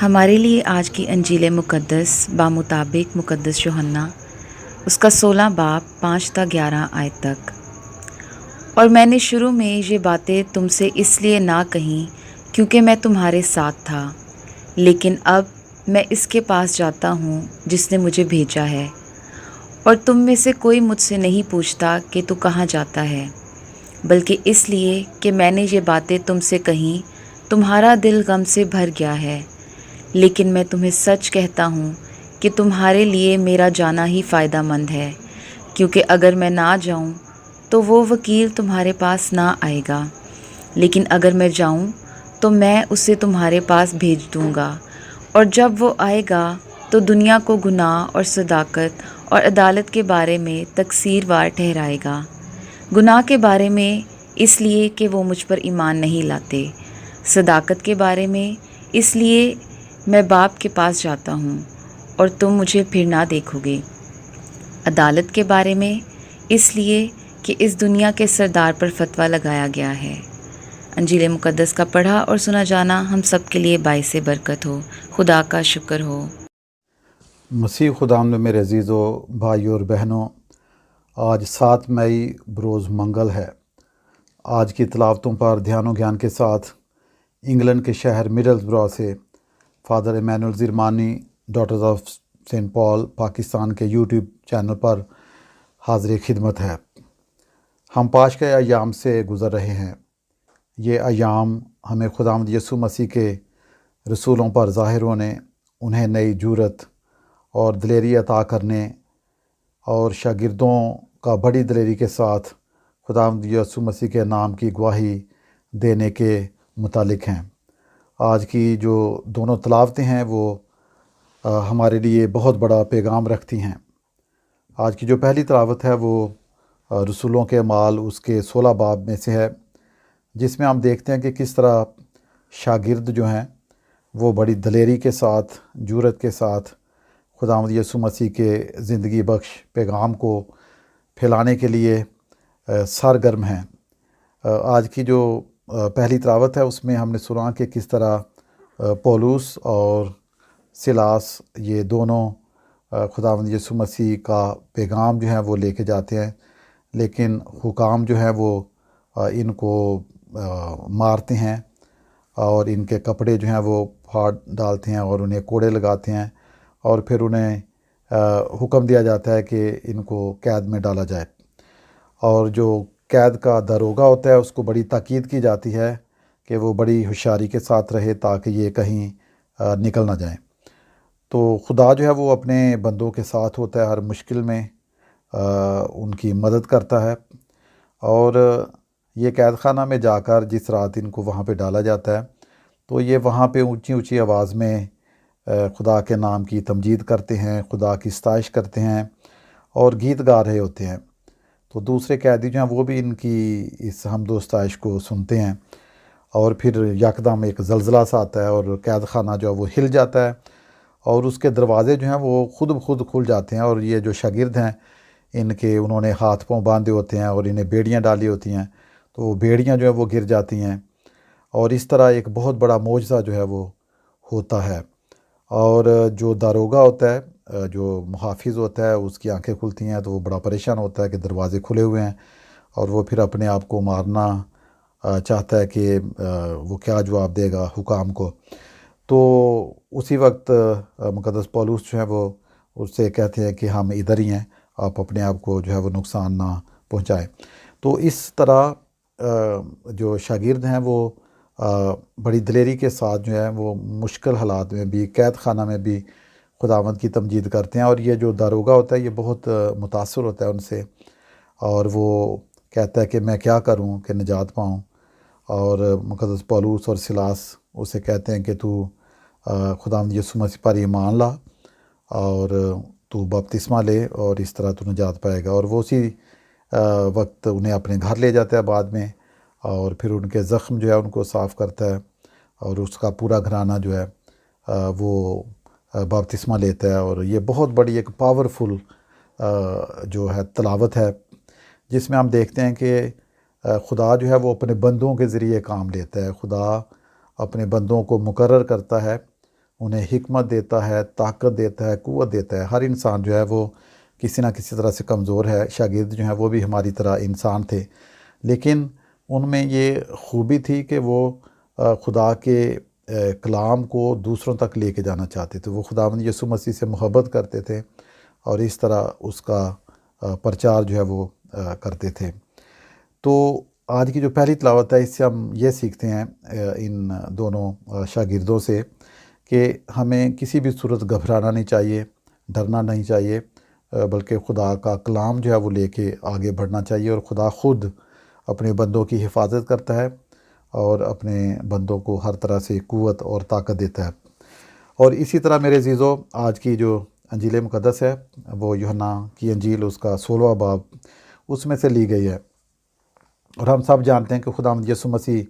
ہمارے لیے آج کی انجیل مقدس بمطابق مقدس یوحنا اس کا 16 باب 5 تا 11 آیت تک۔ اور میں نے شروع میں یہ باتیں تم سے اس لیے نہ کہیں کیونکہ میں تمہارے ساتھ تھا، لیکن اب میں اس کے پاس جاتا ہوں جس نے مجھے بھیجا ہے، اور تم میں سے کوئی مجھ سے نہیں پوچھتا کہ تو کہاں جاتا ہے، بلکہ اس لیے کہ میں نے یہ باتیں تم سے کہیں تمہارا دل غم سے بھر گیا ہے۔ لیکن میں تمہیں سچ کہتا ہوں کہ تمہارے لیے میرا جانا ہی فائدہ مند ہے، کیونکہ اگر میں نہ جاؤں تو وہ وکیل تمہارے پاس نہ آئے گا، لیکن اگر میں جاؤں تو میں اسے تمہارے پاس بھیج دوں گا، اور جب وہ آئے گا تو دنیا کو گناہ اور صداقت اور عدالت کے بارے میں تقصیر وار ٹھہرائے گا۔ گناہ کے بارے میں اس لیے کہ وہ مجھ پر ایمان نہیں لاتے، صداقت کے بارے میں اس لیے میں باپ کے پاس جاتا ہوں اور تم مجھے پھر نہ دیکھو گے، عدالت کے بارے میں اس لیے کہ اس دنیا کے سردار پر فتویٰ لگایا گیا ہے۔ انجیل مقدس کا پڑھا اور سنا جانا ہم سب کے لیے باعث برکت ہو۔ خدا کا شکر ہو۔ مسیح خدا میں میرے عزیزو بھائیو اور بہنوں، آج 7 مئی بروز منگل ہے۔ آج کی تلاوتوں پر دھیان و گیان کے ساتھ انگلینڈ کے شہر مڈلسبرا سے father Emmanuel Zarmani daughters of saint Paul Pakistan کے یوٹیوب چینل پر حاضر خدمت ہے۔ ہم پاش کے ایام سے گزر رہے ہیں۔ یہ ایام ہمیں خداوند یسوع مسیح کے رسولوں پر ظاہر ہونے، انہیں نئی جرأت اور دلیری عطا کرنے اور شاگردوں کا بڑی دلیری کے ساتھ خداوند یسوع مسیح کے نام کی گواہی دینے کے متعلق ہیں۔ آج کی جو دونوں تلاوتیں ہیں وہ ہمارے لیے بہت بڑا پیغام رکھتی ہیں۔ آج کی جو پہلی تلاوت ہے وہ رسولوں کے اعمال اس کے 16 باب میں سے ہے، جس میں ہم دیکھتے ہیں کہ کس طرح شاگرد جو ہیں وہ بڑی دلیری کے ساتھ، جرأت کے ساتھ خداوند یسوع مسیح کے زندگی بخش پیغام کو پھیلانے کے لیے سرگرم ہیں۔ آج کی جو پہلی تلاوت ہے اس میں ہم نے سنا کہ کس طرح پولس اور سلاس یہ دونوں خداوند یسوع مسیح کا پیغام جو ہے وہ لے کے جاتے ہیں، لیکن حکام جو ہیں وہ ان کو مارتے ہیں اور ان کے کپڑے جو ہیں وہ پھاڑ ڈالتے ہیں اور انہیں کوڑے لگاتے ہیں، اور پھر انہیں حکم دیا جاتا ہے کہ ان کو قید میں ڈالا جائے، اور جو قید کا داروغہ ہوتا ہے اس کو بڑی تاکید کی جاتی ہے کہ وہ بڑی ہوشیاری کے ساتھ رہے تاکہ یہ کہیں نکل نہ جائیں۔ تو خدا جو ہے وہ اپنے بندوں کے ساتھ ہوتا ہے، ہر مشکل میں ان کی مدد کرتا ہے، اور یہ قید خانہ میں جا کر جس رات ان کو وہاں پہ ڈالا جاتا ہے تو یہ وہاں پہ اونچی اونچی آواز میں خدا کے نام کی تمجید کرتے ہیں، خدا کی ستائش کرتے ہیں اور گیت گا رہے ہوتے ہیں۔ تو دوسرے قیدی جو ہیں وہ بھی ان کی اس حمد و ستائش کو سنتے ہیں، اور پھر یکدم ایک زلزلہ سا آتا ہے اور قید خانہ جو ہے وہ ہل جاتا ہے، اور اس کے دروازے جو ہیں وہ خود بخود کھل جاتے ہیں، اور یہ جو شاگرد ہیں ان کے انہوں نے ہاتھ پاؤں باندھے ہوتے ہیں اور انہیں بیڑیاں ڈالی ہوتی ہیں، تو وہ بیڑیاں جو ہیں وہ گر جاتی ہیں، اور اس طرح ایک بہت بڑا معجزہ جو ہے وہ ہوتا ہے۔ اور جو داروغہ ہوتا ہے، جو محافظ ہوتا ہے، اس کی آنکھیں کھلتی ہیں تو وہ بڑا پریشان ہوتا ہے کہ دروازے کھلے ہوئے ہیں، اور وہ پھر اپنے آپ کو مارنا چاہتا ہے کہ وہ کیا جواب دے گا حکام کو۔ تو اسی وقت مقدس پولس جو ہے وہ اس سے کہتے ہیں کہ ہم ادھر ہی ہیں، آپ اپنے آپ کو جو ہے وہ نقصان نہ پہنچائیں۔ تو اس طرح جو شاگرد ہیں وہ بڑی دلیری کے ساتھ جو ہے وہ مشکل حالات میں بھی، قید خانہ میں بھی خداوند کی تمجید کرتے ہیں، اور یہ جو داروغہ ہوتا ہے یہ بہت متاثر ہوتا ہے ان سے، اور وہ کہتا ہے کہ میں کیا کروں کہ نجات پاؤں، اور مقدس پولس اور سلاس اسے کہتے ہیں کہ تو خداوند یسوع مسیح پر ایمان لا اور تو بپتسمہ لے اور اس طرح تو نجات پائے گا، اور وہ اسی وقت انہیں اپنے گھر لے جاتا ہے بعد میں، اور پھر ان کے زخم جو ہے ان کو صاف کرتا ہے، اور اس کا پورا گھرانہ جو ہے وہ بپتسمہ لیتا ہے۔ اور یہ بہت بڑی ایک پاورفل جو ہے تلاوت ہے، جس میں ہم دیکھتے ہیں کہ خدا جو ہے وہ اپنے بندوں کے ذریعے کام لیتا ہے، خدا اپنے بندوں کو مقرر کرتا ہے انہیں حکمت دیتا ہے، طاقت دیتا ہے، قوت دیتا ہے۔ ہر انسان جو ہے وہ کسی نہ کسی طرح سے کمزور ہے، شاگرد جو ہیں وہ بھی ہماری طرح انسان تھے، لیکن ان میں یہ خوبی تھی کہ وہ خدا کے کلام کو دوسروں تک لے کے جانا چاہتے تھے۔ وہ خداوند یسوع مسیح سے محبت کرتے تھے اور اس طرح اس کا پرچار جو ہے وہ کرتے تھے۔ تو آج کی جو پہلی تلاوت ہے، اس سے ہم یہ سیکھتے ہیں ان دونوں شاگردوں سے کہ ہمیں کسی بھی صورت گھبرانا نہیں چاہیے، ڈرنا نہیں چاہیے، بلکہ خدا کا کلام جو ہے وہ لے کے آگے بڑھنا چاہیے، اور خدا خود اپنے بندوں کی حفاظت کرتا ہے اور اپنے بندوں کو ہر طرح سے قوت اور طاقت دیتا ہے۔ اور اسی طرح میرے عزیزو، آج کی جو انجیل مقدس ہے وہ یوحنا کی انجیل اس کا 16واں باب اس میں سے لی گئی ہے، اور ہم سب جانتے ہیں کہ خداوند یسوع مسیح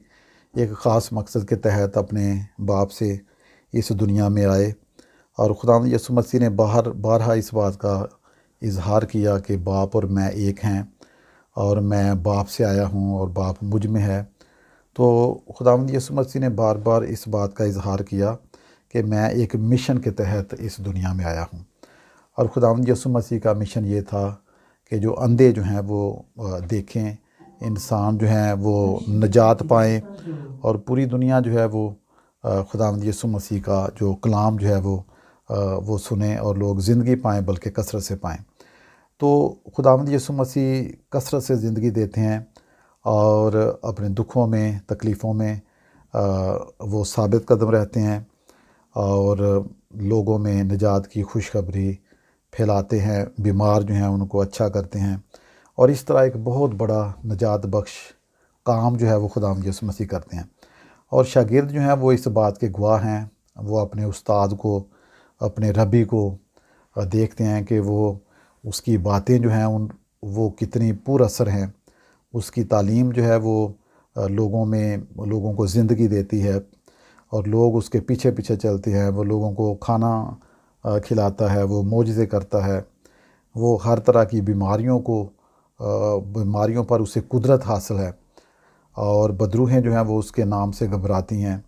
ایک خاص مقصد کے تحت اپنے باپ سے اس دنیا میں آئے، اور خداوند یسوع مسیح نے بارہا اس بات کا اظہار کیا کہ باپ اور میں ایک ہیں، اور میں باپ سے آیا ہوں اور باپ مجھ میں ہے۔ تو خداوند یسوع مسیح نے بار بار اس بات کا اظہار کیا کہ میں ایک مشن کے تحت اس دنیا میں آیا ہوں، اور خداوند یسوع مسیح کا مشن یہ تھا کہ جو اندھے جو ہیں وہ دیکھیں، انسان جو ہیں وہ نجات پائیں، اور پوری دنیا جو ہے وہ خداوند یسوع مسیح کا جو کلام جو ہے وہ سنیں اور لوگ زندگی پائیں، بلکہ کثرت سے پائیں۔ تو خداوند یسوع مسیح کثرت سے زندگی دیتے ہیں، اور اپنے دکھوں میں، تکلیفوں میں وہ ثابت قدم رہتے ہیں، اور لوگوں میں نجات کی خوشخبری پھیلاتے ہیں، بیمار جو ہیں ان کو اچھا کرتے ہیں، اور اس طرح ایک بہت بڑا نجات بخش کام جو ہے وہ خداوند یسوع مسیح کرتے ہیں۔ اور شاگرد جو ہیں وہ اس بات کے گواہ ہیں، وہ اپنے استاد کو، اپنے ربی کو دیکھتے ہیں کہ وہ اس کی باتیں جو ہیں وہ کتنی پر اثر ہیں، اس کی تعلیم جو ہے وہ لوگوں کو زندگی دیتی ہے، اور لوگ اس کے پیچھے پیچھے چلتے ہیں، وہ لوگوں کو کھانا کھلاتا ہے، وہ معجزے کرتا ہے، وہ ہر طرح کی بیماریوں پر اسے قدرت حاصل ہے، اور بدروحیں جو ہیں وہ اس کے نام سے گھبراتی ہیں،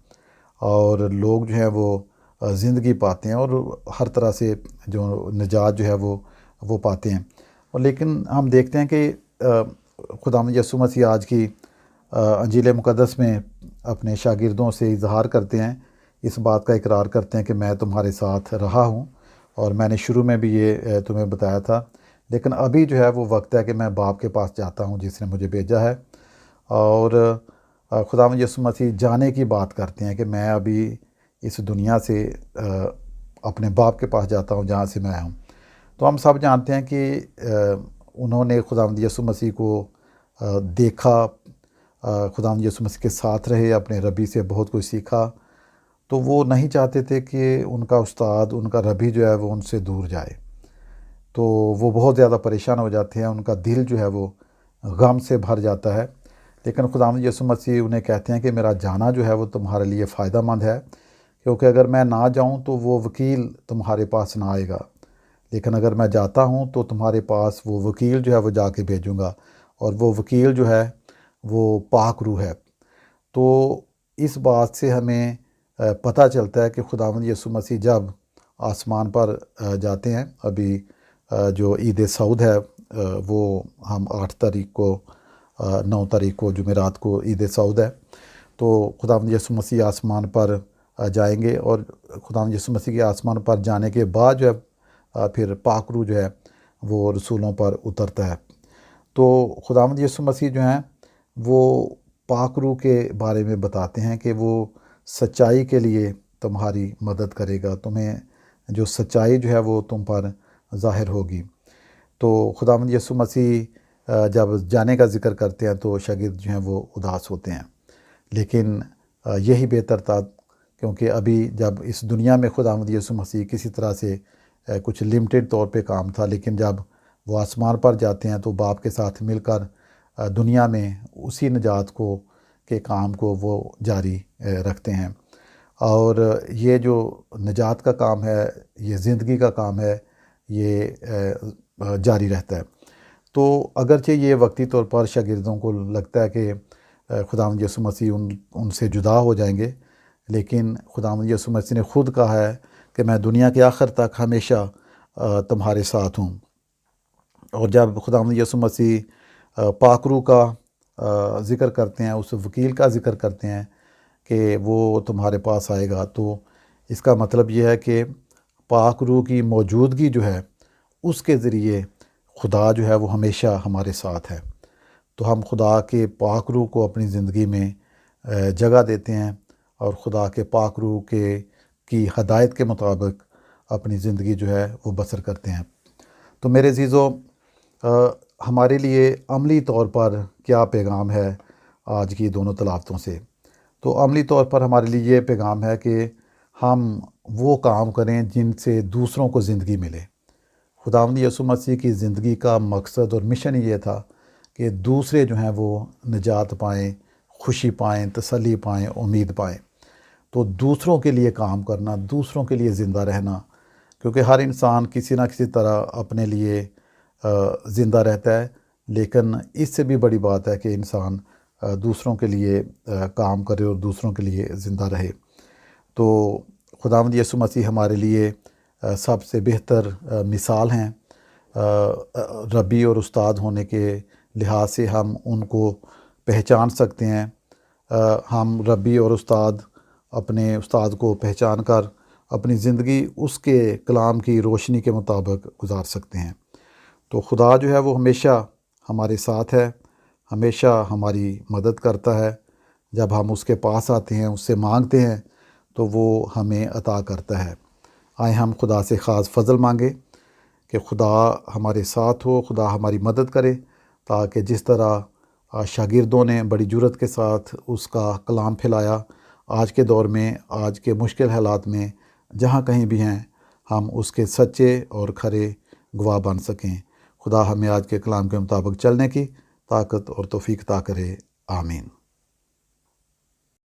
اور لوگ جو ہیں وہ زندگی پاتے ہیں، اور ہر طرح سے جو نجات جو ہے وہ پاتے ہیں۔ اور لیکن ہم دیکھتے ہیں کہ خداوند یسوع مسیح آج کی انجیل مقدس میں اپنے شاگردوں سے اظہار کرتے ہیں، اس بات کا اقرار کرتے ہیں کہ میں تمہارے ساتھ رہا ہوں، اور میں نے شروع میں بھی یہ تمہیں بتایا تھا، لیکن ابھی جو ہے وہ وقت ہے کہ میں باپ کے پاس جاتا ہوں جس نے مجھے بھیجا ہے۔ اور خداوند یسوع مسیح جانے کی بات کرتے ہیں کہ میں ابھی اس دنیا سے اپنے باپ کے پاس جاتا ہوں جہاں سے میں آیا ہوں۔ تو ہم سب جانتے ہیں کہ انہوں نے خداوند یسوع مسیح کو دیکھا، خداوند یسوع مسیح کے ساتھ رہے، اپنے ربی سے بہت کچھ سیکھا، تو وہ نہیں چاہتے تھے کہ ان کا استاد، ان کا ربی جو ہے وہ ان سے دور جائے، تو وہ بہت زیادہ پریشان ہو جاتے ہیں، ان کا دل جو ہے وہ غم سے بھر جاتا ہے۔ لیکن خداوند یسوع مسیح انہیں کہتے ہیں کہ میرا جانا جو ہے وہ تمہارے لیے فائدہ مند ہے، کیونکہ اگر میں نہ جاؤں تو وہ وکیل تمہارے پاس نہ آئے گا، لیکن اگر میں جاتا ہوں تو تمہارے پاس وہ وکیل جو ہے وہ جا کے بھیجوں گا، اور وہ وکیل جو ہے وہ پاک روح ہے۔ تو اس بات سے ہمیں پتہ چلتا ہے کہ خداوند یسوع مسیح جب آسمان پر جاتے ہیں، ابھی جو عید سعود ہے وہ ہم 8 تاریخ کو 9 تاریخ کو جمعرات کو عید سعود ہے، تو خداوند یسوع مسیح آسمان پر جائیں گے، اور خداوند یسوع مسیح کے آسمان پر جانے کے بعد جو ہے پھر پاک روح جو ہے وہ رسولوں پر اترتا ہے۔ تو خداوند یسوع مسیح جو ہیں وہ پاک روح کے بارے میں بتاتے ہیں کہ وہ سچائی کے لیے تمہاری مدد کرے گا، تمہیں جو سچائی جو ہے وہ تم پر ظاہر ہوگی۔ تو خداوند یسوع مسیح جب جانے کا ذکر کرتے ہیں تو شاگرد جو ہیں وہ اداس ہوتے ہیں، لیکن یہی بہتر تھا، کیونکہ ابھی جب اس دنیا میں خداوند یسوع مسیح کسی طرح سے کچھ لمیٹڈ طور پہ کام تھا، لیکن جب وہ آسمان پر جاتے ہیں تو باپ کے ساتھ مل کر دنیا میں اسی نجات کے کام کو وہ جاری رکھتے ہیں، اور یہ جو نجات کا کام ہے، یہ زندگی کا کام ہے، یہ جاری رہتا ہے۔ تو اگرچہ یہ وقتی طور پر شاگردوں کو لگتا ہے کہ خداوند یسوع مسیح ان سے جدا ہو جائیں گے، لیکن خداوند یسوع مسیح نے خود کہا ہے کہ میں دنیا کے آخر تک ہمیشہ تمہارے ساتھ ہوں۔ اور جب خداوند یسوع مسیح پاک روح کا ذکر کرتے ہیں، اس وکیل کا ذکر کرتے ہیں کہ وہ تمہارے پاس آئے گا، تو اس کا مطلب یہ ہے کہ پاک روح کی موجودگی جو ہے اس کے ذریعے خدا جو ہے وہ ہمیشہ ہمارے ساتھ ہے۔ تو ہم خدا کے پاک روح کو اپنی زندگی میں جگہ دیتے ہیں اور خدا کے پاک روح کی ہدایت کے مطابق اپنی زندگی جو ہے وہ بسر کرتے ہیں۔ تو میرے عزیزو، ہمارے لیے عملی طور پر کیا پیغام ہے آج کی دونوں تلاوتوں سے؟ تو عملی طور پر ہمارے لیے یہ پیغام ہے کہ ہم وہ کام کریں جن سے دوسروں کو زندگی ملے۔ خداوند یسوع مسیح کی زندگی کا مقصد اور مشن یہ تھا کہ دوسرے جو ہیں وہ نجات پائیں، خوشی پائیں، تسلی پائیں، امید پائیں۔ تو دوسروں کے لیے کام کرنا، دوسروں کے لیے زندہ رہنا، کیونکہ ہر انسان کسی نہ کسی طرح اپنے لیے زندہ رہتا ہے، لیکن اس سے بھی بڑی بات ہے کہ انسان دوسروں کے لیے کام کرے اور دوسروں کے لیے زندہ رہے۔ تو خداوند یسوع مسیح ہمارے لیے سب سے بہتر مثال ہیں۔ ربی اور استاد ہونے کے لحاظ سے ہم ان کو پہچان سکتے ہیں۔ ہم ربی اور اپنے استاد کو پہچان کر اپنی زندگی اس کے کلام کی روشنی کے مطابق گزار سکتے ہیں۔ تو خدا جو ہے وہ ہمیشہ ہمارے ساتھ ہے، ہمیشہ ہماری مدد کرتا ہے۔ جب ہم اس کے پاس آتے ہیں، اس سے مانگتے ہیں، تو وہ ہمیں عطا کرتا ہے۔ آئیں ہم خدا سے خاص فضل مانگے کہ خدا ہمارے ساتھ ہو، خدا ہماری مدد کرے، تاکہ جس طرح شاگردوں نے بڑی جرأت کے ساتھ اس کا کلام پھیلایا، آج کے دور میں، آج کے مشکل حالات میں جہاں کہیں بھی ہیں، ہم اس کے سچے اور کھرے گواہ بن سکیں۔ خدا ہمیں آج کے کلام کے مطابق چلنے کی طاقت اور توفیق عطا کرے۔ آمین۔